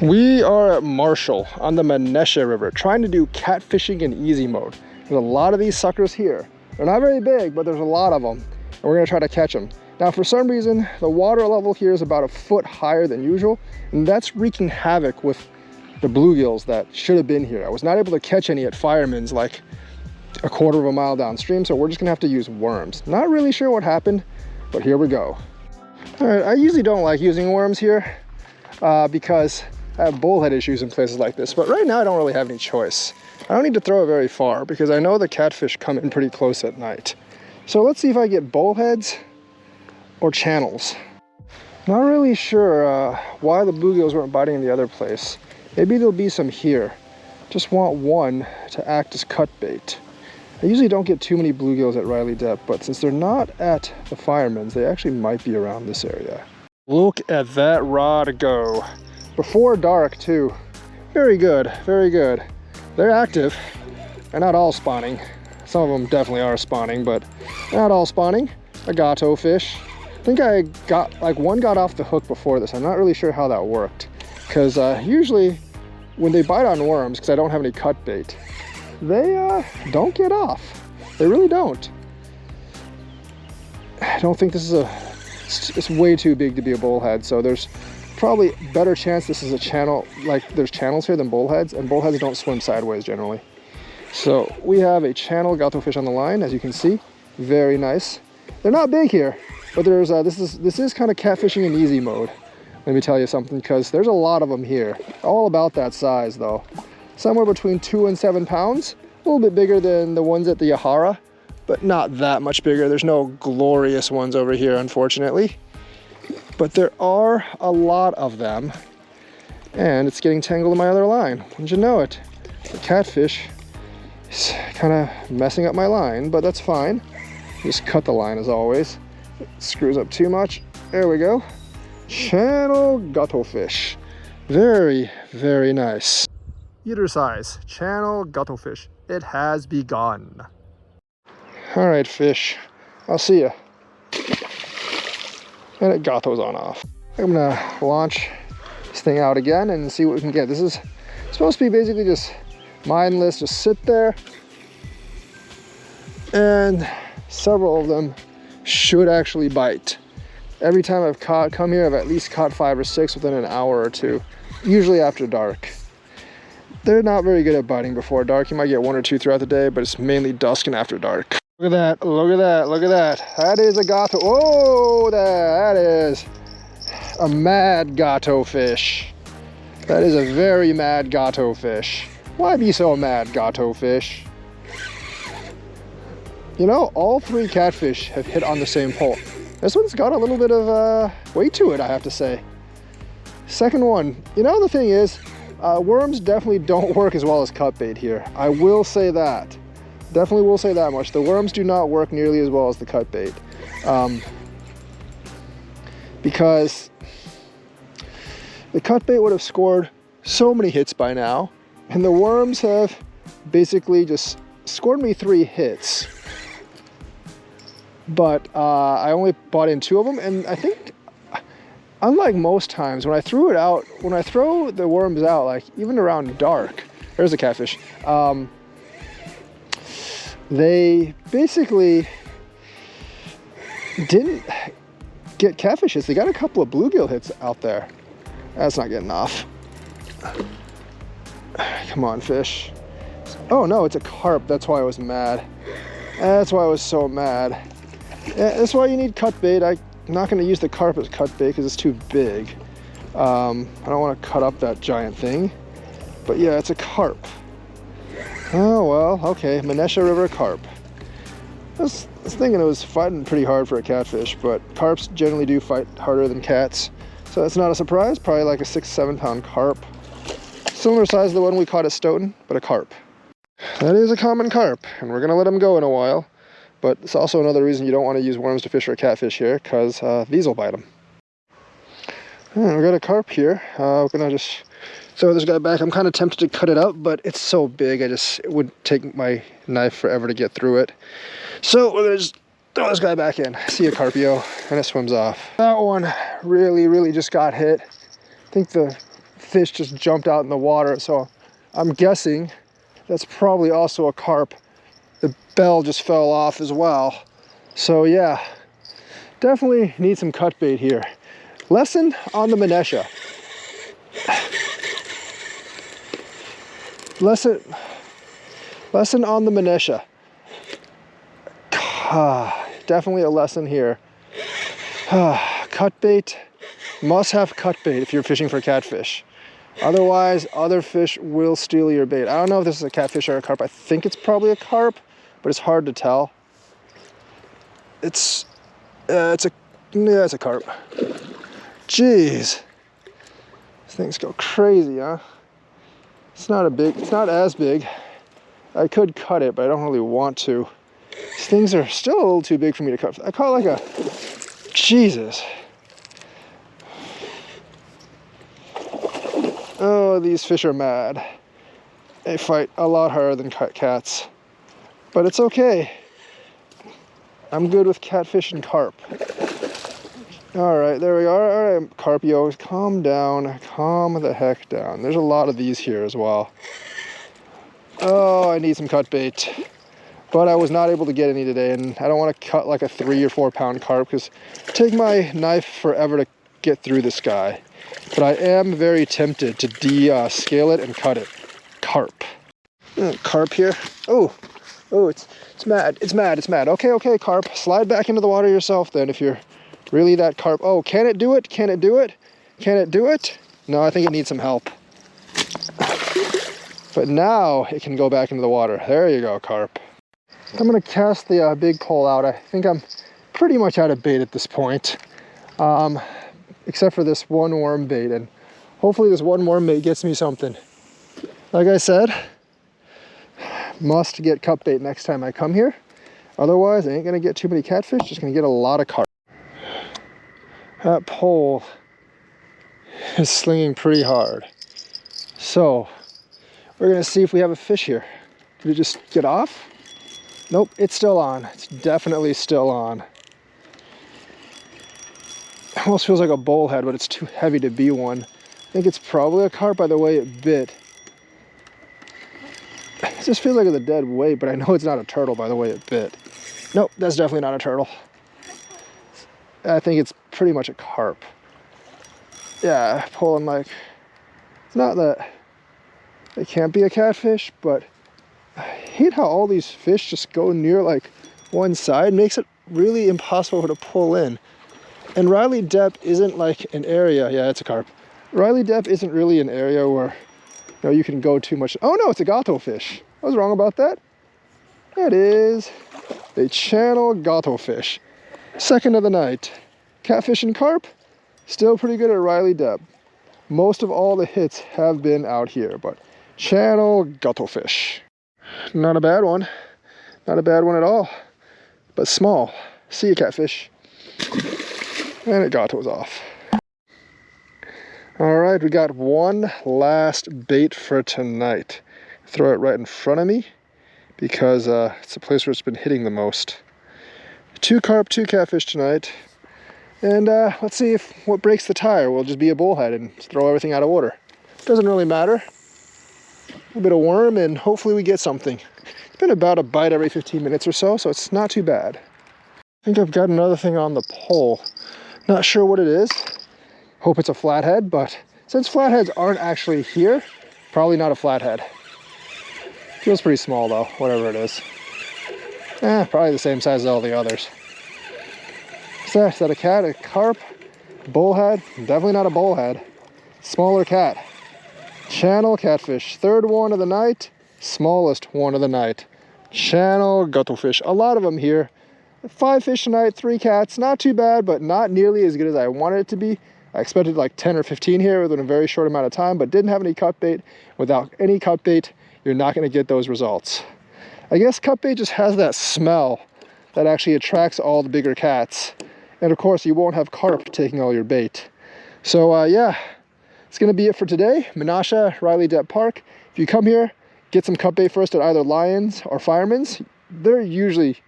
We are at Marshall on the Maunesha River trying to do catfishing in easy mode. There's a lot of these suckers here. They're not very big, but there's a lot of them, and we're gonna try to catch them. Now, for some reason, the water level here is about a foot higher than usual, and that's wreaking havoc with the bluegills that should have been here. I was not able to catch any at Fireman's like a quarter of a mile downstream, so we're just gonna have to use worms. Not really sure what happened, but here we go. All right, I usually don't like using worms here because I have bullhead issues in places like this, but right now I don't really have any choice. I don't need to throw it very far because I know the catfish come in pretty close at night. So let's see if I get bullheads or channels. Not really sure why the bluegills weren't biting in the other place. Maybe there'll be some here. Just want one to act as cut bait. I usually don't get too many bluegills at Riley Depth, but since they're not at the Fireman's, they actually might be around this area. Look at that rod go. Before dark too. Very good, very good. They're active. They're not all spawning. Some of them definitely are spawning, but not all spawning. A gato fish. I think I got, like, one got off the hook before this. I'm not really sure how that worked. Because usually when they bite on worms, because I don't have any cut bait, they don't get off. They really don't. I don't think this is it's way too big to be a bullhead, so there's probably better chance this is a channel, like there's channels here than bullheads, and bullheads don't swim sideways generally. So we have a channel gato fish on the line, as you can see. Very nice. They're not big here, but there's this is kind of catfishing in easy mode. Let me tell you something, because there's a lot of them here. All about that size though. Somewhere between 2 and 7 pounds. A little bit bigger than the ones at the Yahara, but not that much bigger. There's no glorious ones over here, unfortunately. But there are a lot of them, and it's getting tangled in my other line. Wouldn't you know it? The catfish is kind of messing up my line, but that's fine. Just cut the line as always. It screws up too much. There we go. Channel gato fish. Very, very nice. Eater size, channel gato fish. It has begun. All right, fish. I'll see ya. And it gato's on off. I'm gonna launch this thing out again and see what we can get. This is supposed to be basically just mindless, just sit there. And several of them should actually bite. Every time I've come here, I've at least caught 5 or 6 within an hour or two, usually after dark. They're not very good at biting before dark. You might get 1 or 2 throughout the day, but it's mainly dusk and after dark. Look at that, look at that, look at that. That is a gato. Oh, that is a mad gato fish. That is a very mad gato fish. Why be so mad, gato fish? You know, all 3 catfish have hit on the same pole. This one's got a little bit of weight to it, I have to say. Second one, you know, the thing is, worms definitely don't work as well as cut bait here. I will say that. Definitely will say that much. The worms do not work nearly as well as the cut bait. Because the cut bait would have scored so many hits by now, and the worms have basically just scored me 3 hits. But I only bought in 2 of them, and I think, unlike most times, when I threw it out, when I throw the worms out, like even around dark, there's a catfish, they basically didn't get catfishes. They got a couple of bluegill hits out there. That's not getting off. Come on, fish. Oh no, it's a carp. That's why I was mad. That's why I was so mad. Yeah, that's why you need cut bait. I'm not going to use the carp as cut bait because it's too big. I don't want to cut up that giant thing. But yeah, it's a carp. Oh well, okay, Maunesha River carp. I was thinking it was fighting pretty hard for a catfish, but carps generally do fight harder than cats. So that's not a surprise, probably like a 6-7 pound carp. Similar size to the one we caught at Stoughton, but a carp. That is a common carp, and we're gonna let him go in a while. But it's also another reason you don't want to use worms to fish for a catfish here, because these will bite them. Right, we got a carp here. We're gonna just throw this guy back. I'm kind of tempted to cut it up, but it's so big, it would take my knife forever to get through it. So we're gonna just throw this guy back in. See a carpio, and it swims off. That one really just got hit. I think the fish just jumped out in the water, so I'm guessing that's probably also a carp. The bell just fell off as well. So yeah, definitely need some cut bait here. Lesson on the Maunesha. Lesson on the Maunesha. Definitely a lesson here. Cut bait, must have cut bait if you're fishing for catfish. Otherwise, other fish will steal your bait. I don't know if this is a catfish or a carp. I think it's probably a carp, but it's hard to tell. It's a carp. Jeez, these things go crazy, huh? It's not as big. I could cut it, but I don't really want to. These things are still a little too big for me to cut. I caught like a, Jesus. Oh, these fish are mad. They fight a lot harder than cats. But it's okay. I'm good with catfish and carp. All right, there we are. All right, Carpios, calm down. Calm the heck down. There's a lot of these here as well. Oh, I need some cut bait. But I was not able to get any today, and I don't want to cut like a 3 or 4 pound carp because it take my knife forever to get through this guy. But I am very tempted to de-scale it and cut it. Carp. Carp here. Oh, it's mad. It's mad. Okay, carp. Slide back into the water yourself then if you're really that carp. Oh, can it do it? Can it do it? Can it do it? No, I think it needs some help. But now it can go back into the water. There you go, carp. I'm gonna cast the big pole out. I think I'm pretty much out of bait at this point. Except for this one worm bait, and hopefully this one worm bait gets me something. Like I said, must get cut bait next time I come here. Otherwise, I ain't gonna get too many catfish, just gonna get a lot of carp. That pole is slinging pretty hard. So, we're gonna see if we have a fish here. Did it just get off? Nope, it's still on. It's definitely still on. Almost feels like a bullhead, but it's too heavy to be one. I think it's probably a carp by the way it bit. It just feels like it's a dead weight, but I know it's not a turtle by the way it bit. Nope, that's definitely not a turtle. I think it's pretty much a carp. Yeah, pulling like, it's not that it can't be a catfish, but I hate how all these fish just go near like one side. It makes it really impossible to pull in. And Riley Depth isn't like an area, yeah, it's a carp. Riley Depth isn't really an area where, you know, you can go too much. Oh no, it's a gato fish. I was wrong about that. It is a channel gato fish. Second of the night. Catfish and carp, still pretty good at Riley Depth. Most of all the hits have been out here, but channel gato fish. Not a bad one. Not a bad one at all, but small. See you, catfish. And it gatos off. All right, we got one last bait for tonight. Throw it right in front of me because it's the place where it's been hitting the most. 2 carp, 2 catfish tonight. And let's see if what breaks the tire will just be a bullhead and throw everything out of order. Doesn't really matter. A bit of worm and hopefully we get something. It's been about a bite every 15 minutes or so, so it's not too bad. I think I've got another thing on the pole. Not sure what it is. Hope it's a flathead, but since flatheads aren't actually here, probably not a flathead. Feels pretty small though, whatever it is. Probably the same size as all the others. Is that a cat, a carp, bullhead? Definitely not a bullhead. Smaller cat. Channel catfish. 3rd one of the night, smallest one of the night. Channel guttofish. A lot of them here. 5 fish tonight, 3 cats. Not too bad, but not nearly as good as I wanted it to be. I expected like 10 or 15 here within a very short amount of time, but didn't have any cut bait. Without any cut bait, you're not going to get those results. I guess cut bait just has that smell that actually attracts all the bigger cats. And of course, you won't have carp taking all your bait. So yeah, it's going to be it for today. Maunesha, Riley Depth Park. If you come here, get some cut bait first at either Lions or Fireman's. They're usually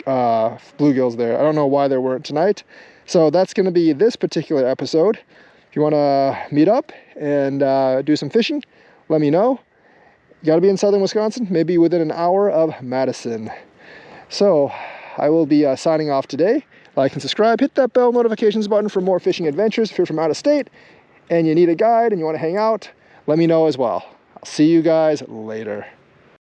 bluegills there. I don't know why there weren't tonight. So that's going to be this particular episode. If If you want to meet up and do some fishing, let me know. You got to be in southern Wisconsin, maybe within an hour of Madison. So I will be signing off today. Like and subscribe, hit that bell notifications button for more fishing adventures. If you're from out of state and you need a guide and you want to hang out, let me know as well. I'll see you guys later.